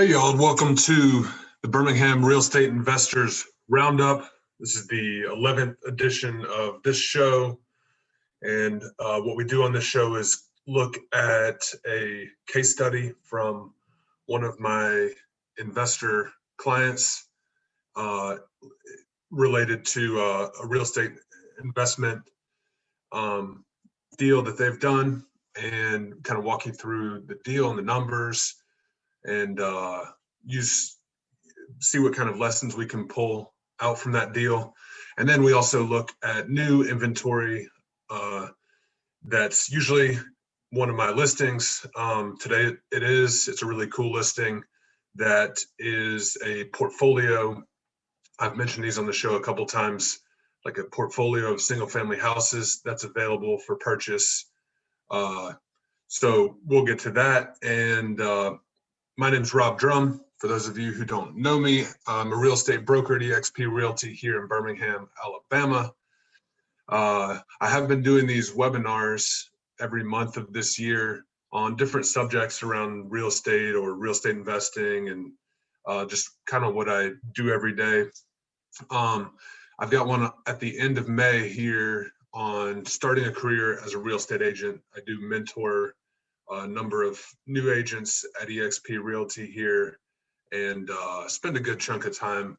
Hey y'all, and welcome to the Birmingham Real Estate Investors Roundup. This is the 11th edition of this show. And what we do on this show is look at a case study from one of my investor clients related to a real estate investment deal that they've done, and kind of walk you through the deal and the numbers, and see what kind of lessons we can pull out from that deal. And then we also look at new inventory. That's usually one of my listings. Today it's a really cool listing that is a portfolio. I've mentioned these on the show a couple times, like a portfolio of single family houses that's available for purchase. So we'll get to that. And my name's Rob.h.drum. For those of you who don't know me, I'm a real estate broker at eXp Realty here in Birmingham, Alabama. I have been doing these webinars every month of this year on different subjects around real estate or real estate investing, and just kind of what I do every day. I've got one at the end of May here on starting a career as a real estate agent. I do mentor a number of new agents at eXp Realty here, and spend a good chunk of time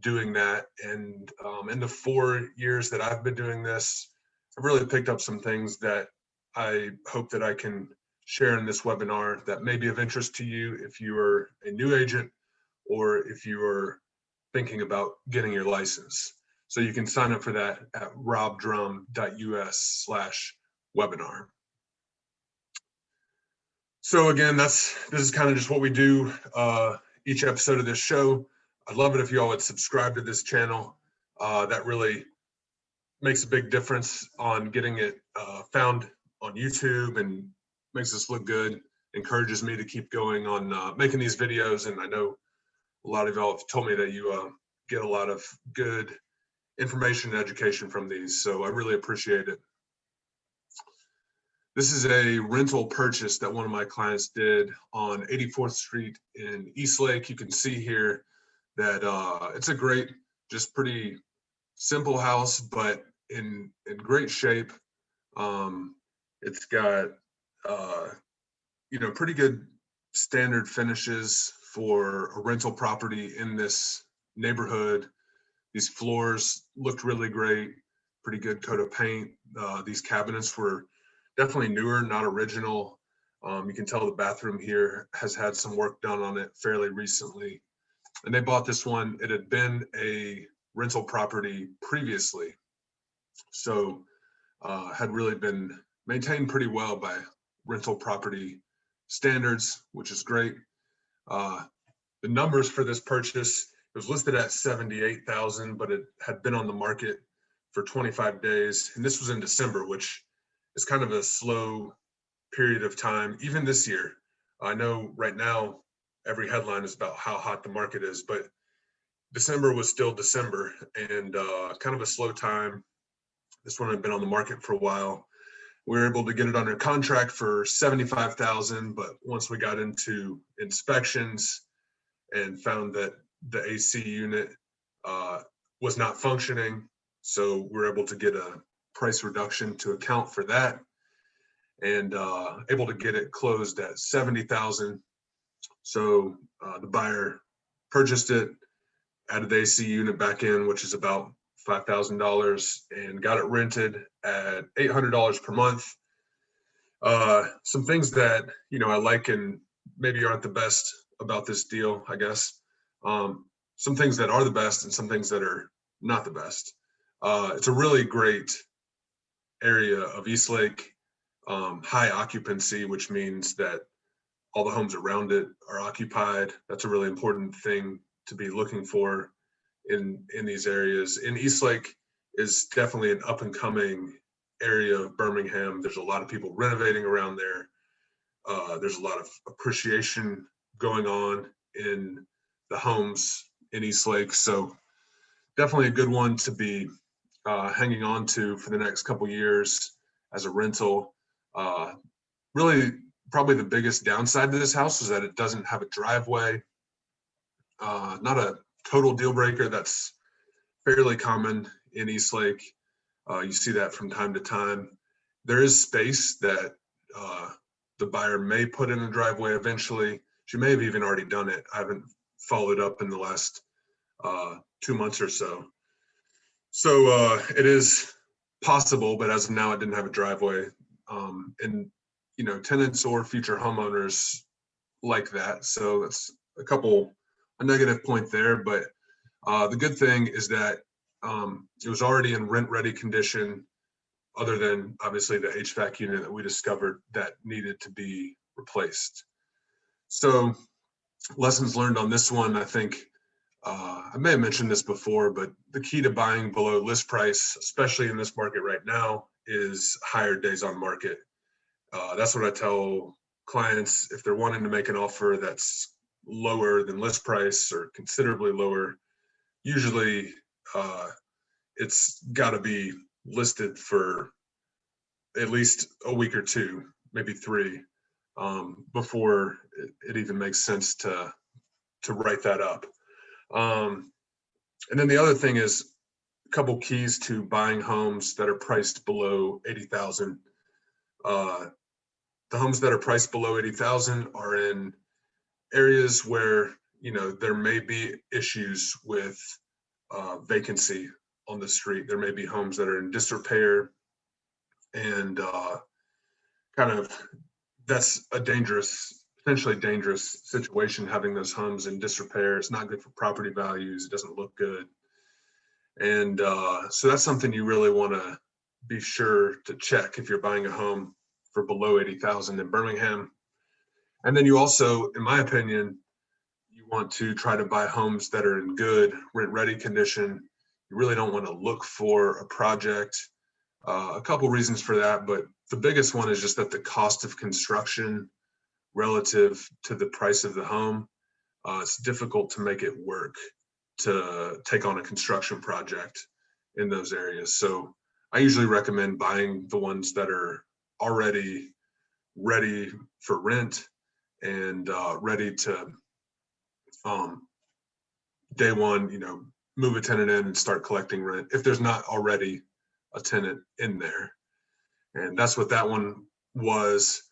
doing that. And in the 4 years that I've been doing this, I've really picked up some things that I hope that I can share in this webinar that may be of interest to you if you are a new agent or if you are thinking about getting your license. So you can sign up for that at robdrum.us/webinar. So again, this is kind of just what we do each episode of this show. I'd love it if you all would subscribe to this channel. That really makes a big difference on getting it found on YouTube and makes us look good, encourages me to keep going on making these videos. And I know a lot of y'all have told me that you get a lot of good information and education from these, so I really appreciate it. This is a rental purchase that one of my clients did on 84th Street in Eastlake. You can see here that it's a great, just pretty simple house, but in great shape. It's got pretty good standard finishes for a rental property in this neighborhood. These floors looked really great, pretty good coat of paint. These cabinets were definitely newer, not original. You can tell the bathroom here has had some work done on it fairly recently. And they bought this one. It had been a rental property previously, so had really been maintained pretty well by rental property standards, which is great. The numbers for this purchase, it was listed at $78,000, but it had been on the market for 25 days. And this was in December, which is kind of a slow period of time, even this year. I know right now every headline is about how hot the market is, but December was still December, and kind of a slow time. This one had been on the market for a while. We were able to get it under contract for $75,000, but once we got into inspections and found that the AC unit was not functioning, so we were able to get a price reduction to account for that, and able to get it closed at $70,000. So the buyer purchased it, added the AC unit back in, which is about $5,000, and got it rented at $800 per month. Some things that I like and maybe aren't the best about this deal, I guess. Some things that are the best and some things that are not the best. It's a really great area of Eastlake, high occupancy, which means that all the homes around it are occupied. That's a really important thing to be looking for in these areas. And Eastlake is definitely an up and coming area of Birmingham. There's a lot of people renovating around there. There's a lot of appreciation going on in the homes in Eastlake. So definitely a good one to be hanging on to for the next couple years as a rental. Really probably the biggest downside to this house is that it doesn't have a driveway. Not a total deal breaker. That's fairly common in Eastlake. You see that from time to time. There is space that the buyer may put in a driveway eventually. She may have even already done it. I haven't followed up in the last 2 months or so. So it is possible, but as of now, it didn't have a driveway. And tenants or future homeowners like that. So that's a negative point there. But the good thing is that it was already in rent-ready condition, other than obviously the HVAC unit that we discovered that needed to be replaced. So lessons learned on this one, I think, I may have mentioned this before, but the key to buying below list price, especially in this market right now, is higher days on market. That's what I tell clients if they're wanting to make an offer that's lower than list price or considerably lower. Usually it's got to be listed for at least a week or two, maybe 3, before it even makes sense to write that up. And then the other thing is a couple keys to buying homes that are priced below 80,000. The homes that are priced below 80,000 are in areas where there may be issues with vacancy on the street. There may be homes that are in disrepair, and that's a potentially dangerous situation, having those homes in disrepair. It's not good for property values. It doesn't look good. And so that's something you really want to be sure to check if you're buying a home for below 80,000 in Birmingham. And then you also, in my opinion, you want to try to buy homes that are in good rent-ready condition. You really don't want to look for a project. A couple reasons for that, but the biggest one is just that the cost of construction relative to the price of the home, it's difficult to make it work to take on a construction project in those areas. So I usually recommend buying the ones that are already ready for rent and ready to day one, move a tenant in and start collecting rent if there's not already a tenant in there. And that's what that one was.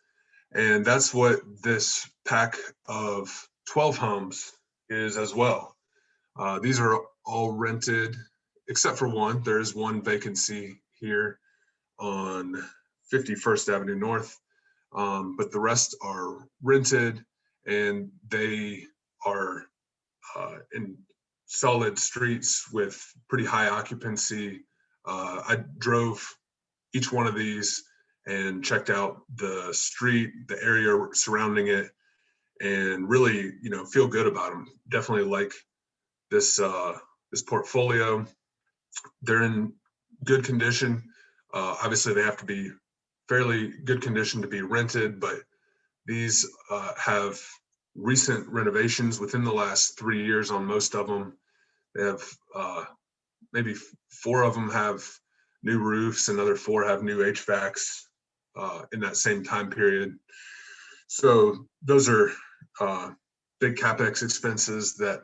And that's what this pack of 12 homes is as well. These are all rented except for one. There is one vacancy here on 51st Avenue North, but the rest are rented, and they are in solid streets with pretty high occupancy. I drove each one of these and checked out the street, the area surrounding it, and really, feel good about them. Definitely like this portfolio. They're in good condition. Obviously, they have to be fairly good condition to be rented, but these have recent renovations within the last 3 years on most of them. They have maybe 4 of them have new roofs, another 4 have new HVACs in that same time period. So those are big CapEx expenses that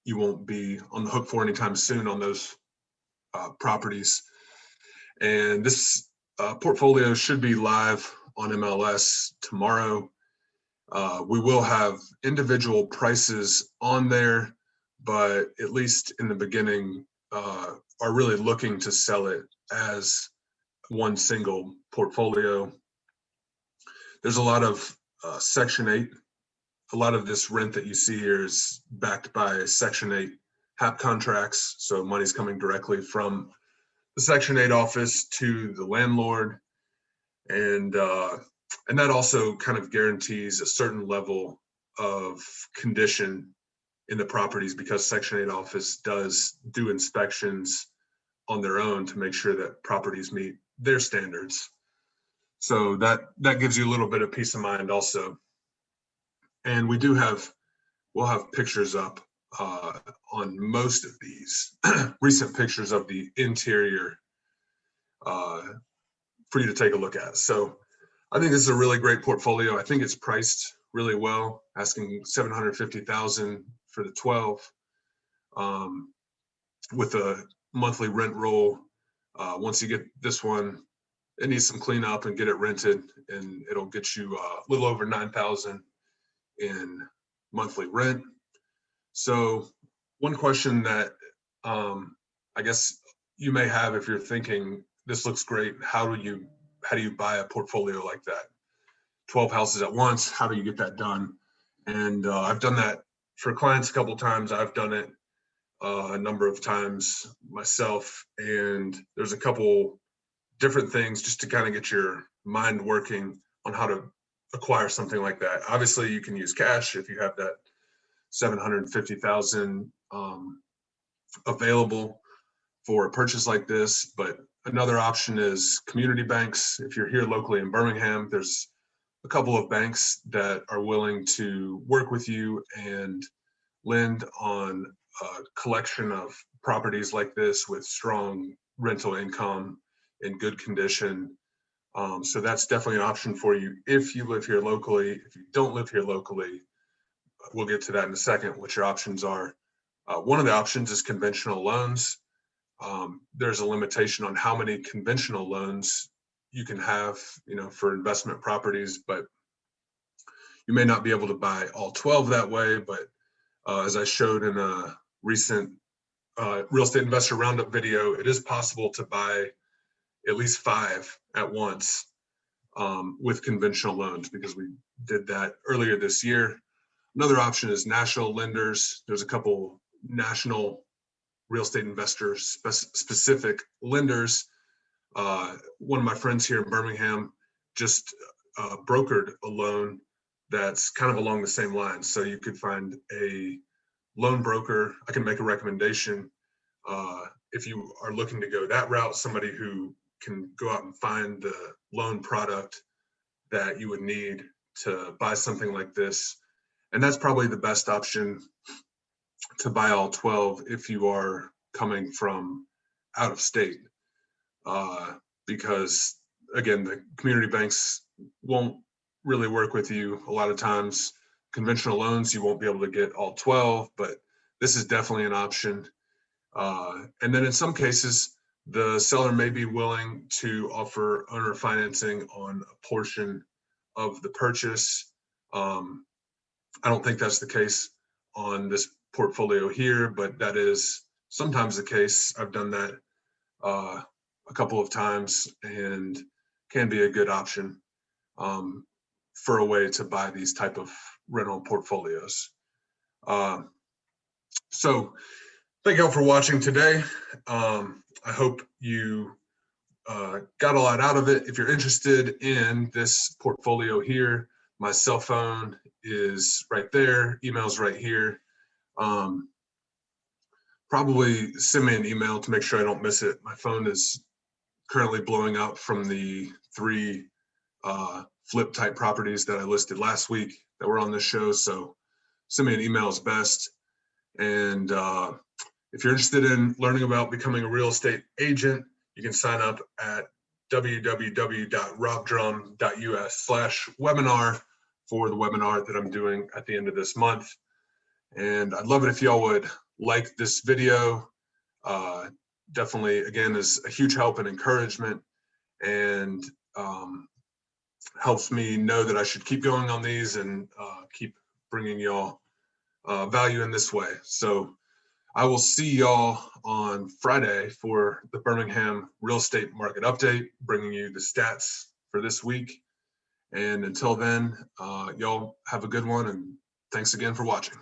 you won't be on the hook for anytime soon on those properties. And this portfolio should be live on MLS tomorrow. We will have individual prices on there, but at least in the beginning, are really looking to sell it as one single portfolio. There's a lot of Section 8. A lot of this rent that you see here is backed by Section 8 HAP contracts. So money's coming directly from the Section 8 office to the landlord. And that also kind of guarantees a certain level of condition in the properties, because Section 8 office does do inspections on their own to make sure that properties meet their standards. So that gives you a little bit of peace of mind also. And we'll have pictures up on most of these, recent pictures of the interior for you to take a look at. So I think this is a really great portfolio. I think it's priced really well, asking $750,000 for the 12, with a monthly rent roll. Once you get this one, it needs some cleanup and get it rented, and it'll get you a little over $9,000 in monthly rent. So one question that I guess you may have, if you're thinking this looks great, how do you buy a portfolio like that? 12 houses at once, how do you get that done? And I've done that for clients a couple of times. I've done it a number of times myself, and there's a couple different things just to kind of get your mind working on how to acquire something like that. Obviously, you can use cash if you have that 750,000 available for a purchase like this. But another option is community banks. If you're here locally in Birmingham, there's a couple of banks that are willing to work with you and lend on a collection of properties like this with strong rental income in good condition. So that's definitely an option for you if you live here locally. If you don't live here locally, we'll get to that in a second, what your options are. One of the options is conventional loans. There's a limitation on how many conventional loans you can have, for investment properties, but you may not be able to buy all 12 that way. But as I showed in a recent real estate investor roundup video, it is possible to buy at least 5 at once with conventional loans, because we did that earlier this year. Another option is national lenders. There's a couple national real estate investor specific lenders. One of my friends here in Birmingham just brokered a loan that's kind of along the same lines. So you could find a loan broker. I can make a recommendation if you are looking to go that route, somebody who can go out and find the loan product that you would need to buy something like this. And that's probably the best option to buy all 12 if you are coming from out of state, because again, the community banks won't really work with you a lot of times. Conventional loans, you won't be able to get all 12, but this is definitely an option. And then in some cases, the seller may be willing to offer owner financing on a portion of the purchase. I don't think that's the case on this portfolio here, but that is sometimes the case. I've done that a couple of times, and can be a good option for a way to buy these type of rental portfolios. So thank you all for watching today. I hope you got a lot out of it. If you're interested in this portfolio here, my cell phone is right there, email's right here. Probably send me an email to make sure I don't miss it. My phone is currently blowing up from the 3 flip type properties that I listed last week that were on this show. So send me an email is best. And if you're interested in learning about becoming a real estate agent, you can sign up at www.robert.h.drum.us/webinar for the webinar that I'm doing at the end of this month. And I'd love it if y'all would like this video. Definitely, again, is a huge help and encouragement, and helps me know that I should keep going on these and keep bringing y'all value in this way. So I will see y'all on Friday for the Birmingham real estate market update, bringing you the stats for this week. And until then, y'all have a good one, and thanks again for watching.